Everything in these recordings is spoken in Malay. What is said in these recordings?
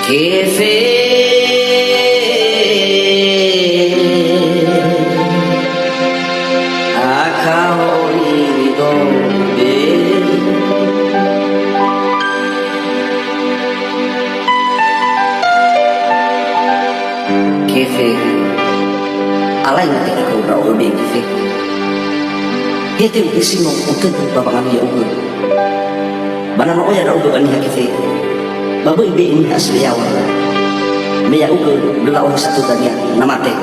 Que fe acabo y donde que fe alay na tika ko ra obi que fe hete utisimo untuk babangan ya ugo bana no ya ra ugo ani que fe baboy be ini asliyawa meya ugo delawa satu tanya namate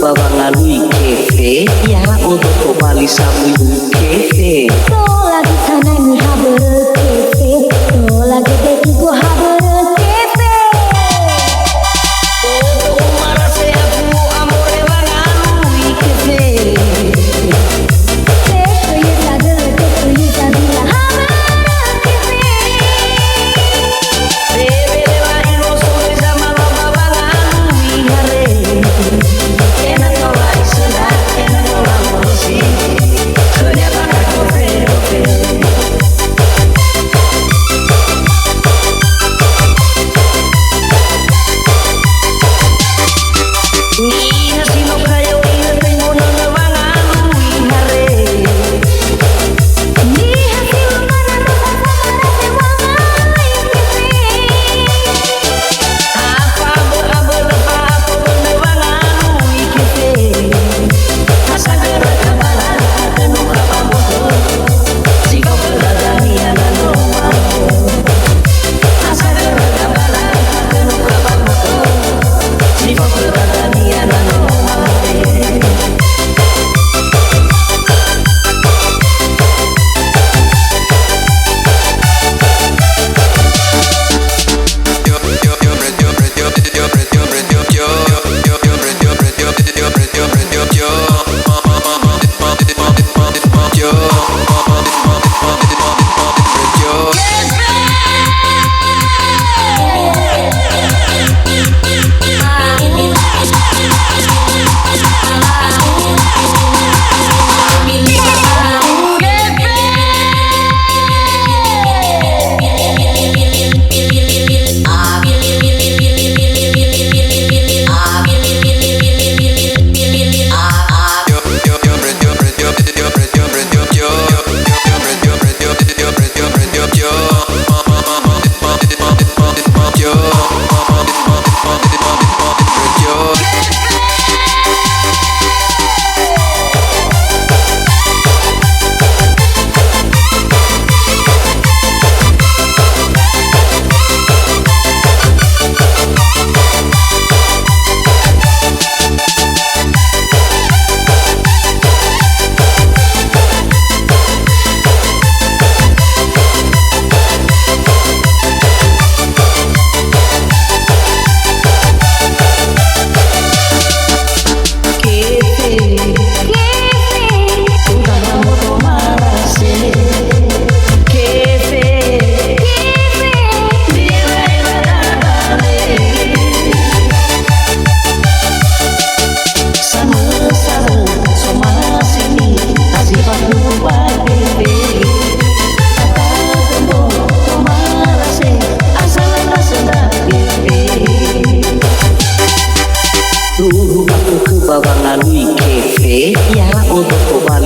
babangalui kefe ya untuk kembali sabu kefe to lagi sana ni haber kefe to lagi deki gua haber kefe untuk umara sehabu amore bangalui kefe kefe ya sadar kefe ya sadar haber kefe bebe dewa ino soy sama lama bangalui hare kena tolak sudah kena tolak mosi ternyata aku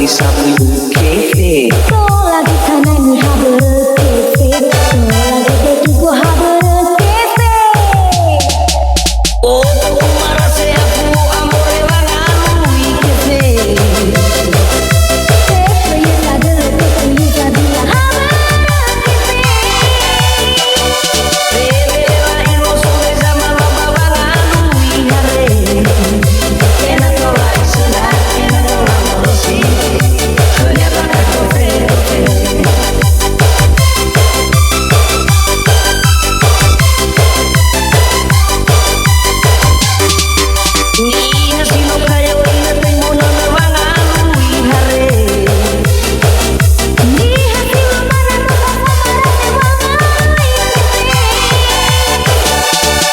sapu kefe. Sola di sana ni haber kefe. Sola di teki gua haber kefe. Oh, umara se apu amore bangalu kefe. Kefe ya ada kefe ya bila haber kefe. Bebe va iro sobre zaman baba bangalu ihare. Kena tola isna, kena tola morosi. Sonia baka kofe. Ni si no kaya ina tengo na bangalu ihare. Ni hati mana mama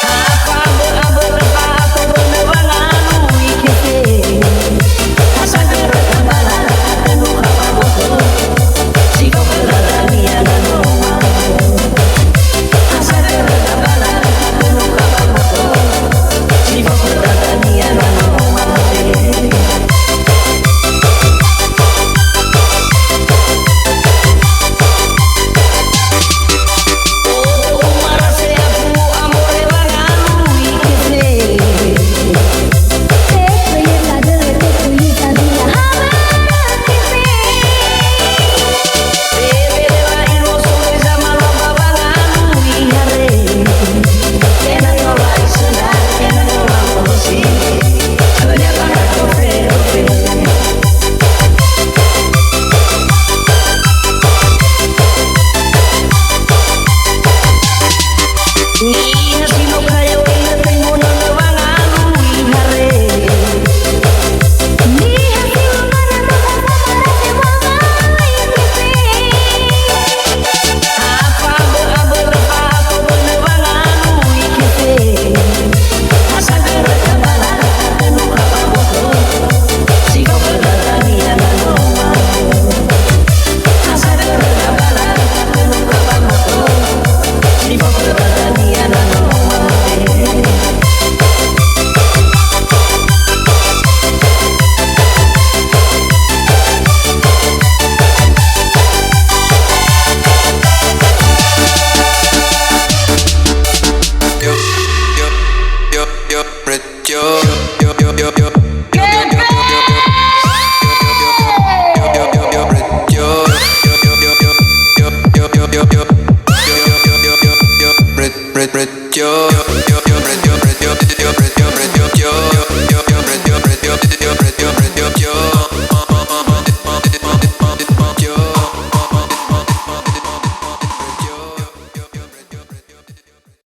Apa apa bener bangalu kefe. Asa gerak kembala tenu apa botol. Si kau berani ada noma. Asa gerak kembala tenu apa botol. Si kau berani ada noma. Oh, umara se apu amore bangalu kefe. kefe ya ada kefe ya bila haber kefe. Bebe va iro sobre zaman baba bangalu ihare. Kena tola isna, kena tola morosi. Sonia baka kofe. Ni si no kaya ina tengo na bangalu ihare. Ni hati mana mama kefe. Apa bener bangalu kefe. Asa gerak kembala tenu apa botol. Si kau berani ada noma. Asa gerak kembala tenu apa botol. Si kau berani ada noma. Yo